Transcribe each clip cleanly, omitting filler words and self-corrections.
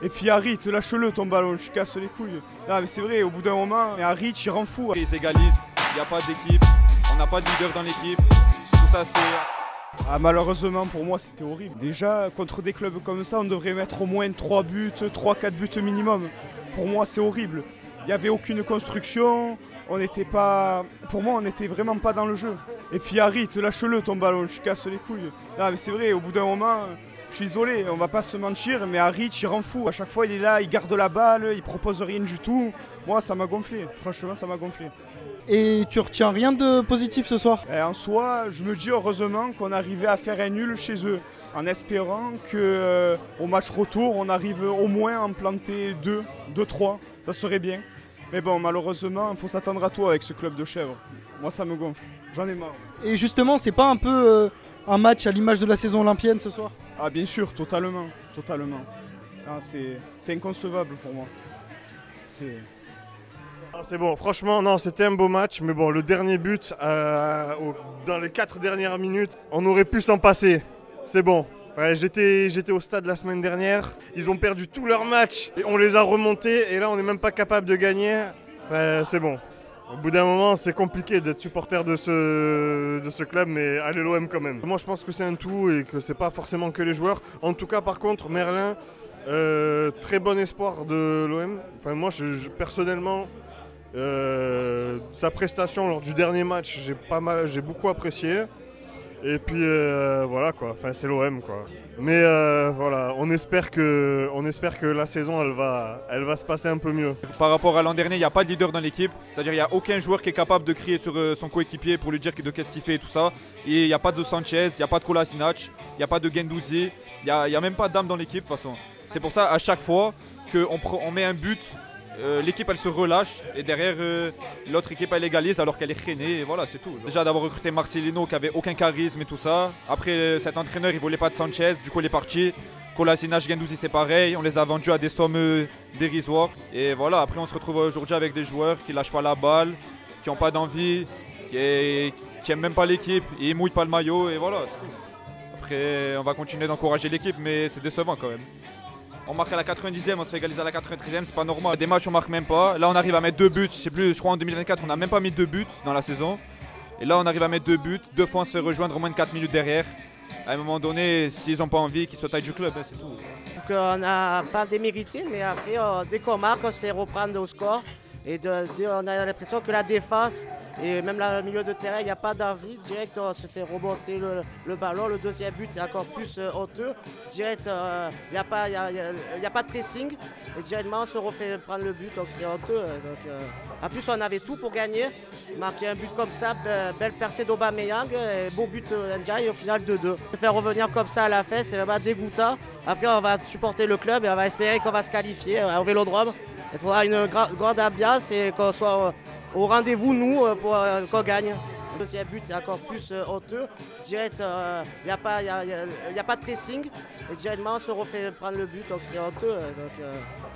Et puis Harit, lâche-le ton ballon, je casse les couilles. Non mais c'est vrai, au bout d'un moment, Harit il rend fou. Ils égalisent, il n'y a pas d'équipe, on n'a pas de leader dans l'équipe, tout ça c'est... Ah, malheureusement pour moi c'était horrible. Déjà contre des clubs comme ça on devrait mettre au moins 3 buts, 3-4 buts minimum. Pour moi c'est horrible. Il n'y avait aucune construction, on n'était pas... Pour moi on n'était vraiment pas dans le jeu. Et puis Harit, lâche-le ton ballon, je casse les couilles. Non mais c'est vrai, au bout d'un moment... Je suis isolé, on va pas se mentir, mais Harit il rend fou. À chaque fois il est là, il garde la balle, il propose rien du tout. Moi ça m'a gonflé, franchement ça m'a gonflé. Et tu retiens rien de positif ce soir? Et en soi, je me dis heureusement qu'on arrivait à faire un nul chez eux, en espérant qu'au match retour on arrive au moins à en planter 2-3, ça serait bien. Mais bon malheureusement il faut s'attendre à tout avec ce club de chèvres. Moi ça me gonfle, j'en ai marre. Et justement, c'est pas un peu un match à l'image de la saison olympienne ce soir? Ah bien sûr, totalement, totalement. Ah, c'est inconcevable pour moi. C'est bon, franchement, non, c'était un beau match, mais bon, le dernier but, dans les 4 dernières minutes, on aurait pu s'en passer. C'est bon. Ouais, j'étais au stade la semaine dernière, ils ont perdu tous leurs matchs, et on les a remontés, et là on n'est même pas capable de gagner. Enfin, c'est bon. Au bout d'un moment, c'est compliqué d'être supporter de ce club, mais allez l'OM quand même. Moi, je pense que c'est un tout et que c'est pas forcément que les joueurs. En tout cas, par contre, Merlin, très bon espoir de l'OM. Enfin, moi, personnellement, sa prestation lors du dernier match, j'ai beaucoup apprécié. Et puis voilà quoi, enfin c'est l'OM quoi. Mais voilà, on espère que la saison elle va se passer un peu mieux. Par rapport à l'an dernier, il n'y a pas de leader dans l'équipe, c'est-à-dire il n'y a aucun joueur qui est capable de crier sur son coéquipier pour lui dire de qu'est-ce qu'il fait et tout ça. Et il n'y a pas de Sanchez, il n'y a pas de Kolasinac, il n'y a pas de Guendouzi, il n'y a même pas d'âme dans l'équipe de toute façon. C'est pour ça à chaque fois qu'on met un but, l'équipe elle se relâche et derrière l'autre équipe elle égalise alors qu'elle est freinée et voilà c'est tout. Déjà d'avoir recruté Marcelino qui avait aucun charisme et tout ça. Après cet entraîneur il voulait pas de Sanchez, du coup il est parti. Kolasinac, Guendouzi c'est pareil, on les a vendus à des sommes dérisoires. Et voilà, après on se retrouve aujourd'hui avec des joueurs qui lâchent pas la balle, qui n'ont pas d'envie, qui aiment même pas l'équipe, et ils mouillent pas le maillot et voilà c'est tout. Après on va continuer d'encourager l'équipe mais c'est décevant quand même. On marque à la 90e, on se fait égaliser à la 93e, c'est pas normal. Des matchs on marque même pas. Là on arrive à mettre 2 buts, je sais plus, je crois en 2024 on n'a même pas mis 2 buts dans la saison. Et là on arrive à mettre 2 buts, 2 fois on se fait rejoindre au moins de 4 minutes derrière. À un moment donné, s'ils n'ont pas envie, qu'ils se taillent du club, c'est tout. Donc on n'a pas démérité, mais après dès qu'on marque, on se fait reprendre au score. Et on a l'impression que la défense et même le milieu de terrain, il n'y a pas d'envie. Direct, on se fait remonter le ballon. Le deuxième but est encore plus honteux. Direct, il n'y a pas de pressing. Et directement, on se refait prendre le but, donc c'est honteux. En plus, on avait tout pour gagner. Marquer un but comme ça, belle percée d'Aubameyang, beau but Ndiaye et au final 2-2. Faire revenir comme ça à la fin, c'est vraiment dégoûtant. Après, on va supporter le club et on va espérer qu'on va se qualifier au Vélodrome. Il faudra une grande ambiance et qu'on soit au rendez-vous, nous, pour qu'on gagne. Le deuxième but est encore plus honteux. Direct, il n'y a pas de pressing. Et directement, on se refait prendre le but, donc c'est honteux.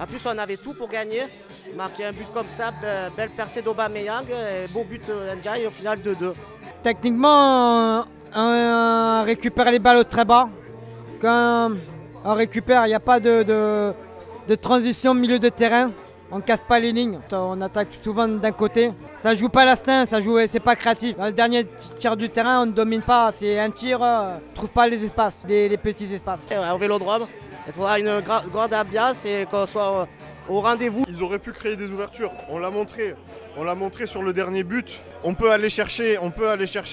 En plus, on avait tout pour gagner. Marquer un but comme ça, belle percée d'Aubameyang, beau but Ndiaye et au final 2-2. Techniquement, on récupère les balles très bas. Quand on récupère, il n'y a pas de transition au milieu de terrain. On casse pas les lignes, on attaque souvent d'un côté. Ça joue pas l'instinct, c'est pas créatif. Dans le dernier tir du terrain, on ne domine pas, c'est un tir, on trouve pas les espaces, les petits espaces. Au Vélodrome, il faudra une grande ambiance et qu'on soit au rendez-vous. Ils auraient pu créer des ouvertures, on l'a montré sur le dernier but. On peut aller chercher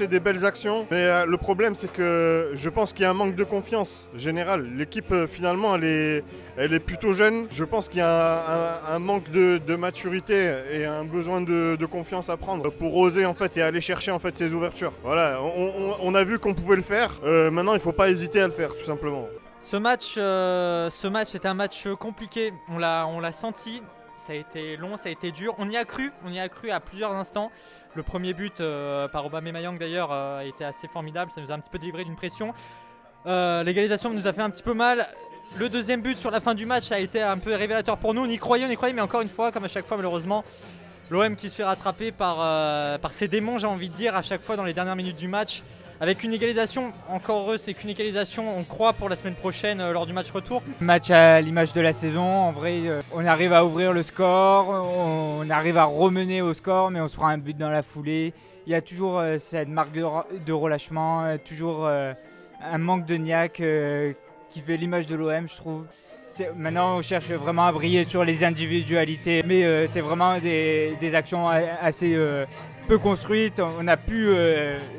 des belles actions, mais le problème c'est que je pense qu'il y a un manque de confiance générale. L'équipe finalement elle est plutôt jeune. Je pense qu'il y a un manque de maturité et un besoin de confiance à prendre pour oser en fait et aller chercher en fait ces ouvertures. Voilà, on a vu qu'on pouvait le faire. Maintenant il ne faut pas hésiter à le faire tout simplement. Ce match était un match compliqué. On l'a senti. Ça a été long, ça a été dur. On y a cru à plusieurs instants. Le premier but par Aubameyang d'ailleurs a été assez formidable. Ça nous a un petit peu délivré d'une pression. L'égalisation nous a fait un petit peu mal. Le deuxième but sur la fin du match a été un peu révélateur pour nous. On y croyait, mais encore une fois, comme à chaque fois malheureusement, l'OM qui se fait rattraper par ses démons, j'ai envie de dire, à chaque fois dans les dernières minutes du match. avec une égalisation, encore heureux, c'est qu'une égalisation, on croit pour la semaine prochaine lors du match retour. Match à l'image de la saison, en vrai, on arrive à ouvrir le score, on arrive à remener au score, mais on se prend un but dans la foulée. Il y a toujours cette marque de relâchement, toujours un manque de niaque qui fait l'image de l'OM, je trouve. Maintenant, on cherche vraiment à briller sur les individualités, mais c'est vraiment des actions assez peu construites. On n'a plus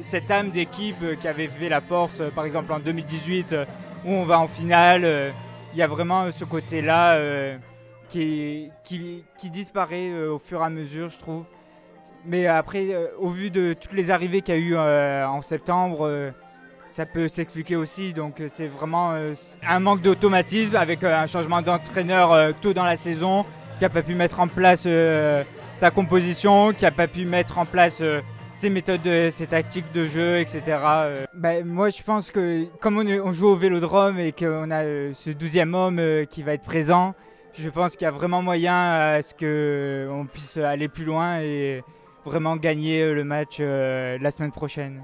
cette âme d'équipe qui avait fait la force, par exemple en 2018, où on va en finale. Il y a vraiment ce côté-là qui disparaît au fur et à mesure, je trouve. Mais après, au vu de toutes les arrivées qu'il y a eu en septembre, ça peut s'expliquer aussi. Donc c'est vraiment un manque d'automatisme avec un changement d'entraîneur tôt dans la saison, qui n'a pas pu mettre en place sa composition, qui n'a pas pu mettre en place ses méthodes, ses tactiques de jeu, etc. Moi je pense que comme on joue au Vélodrome et qu'on a ce 12e homme qui va être présent, je pense qu'il y a vraiment moyen à ce qu'on puisse aller plus loin et vraiment gagner le match la semaine prochaine.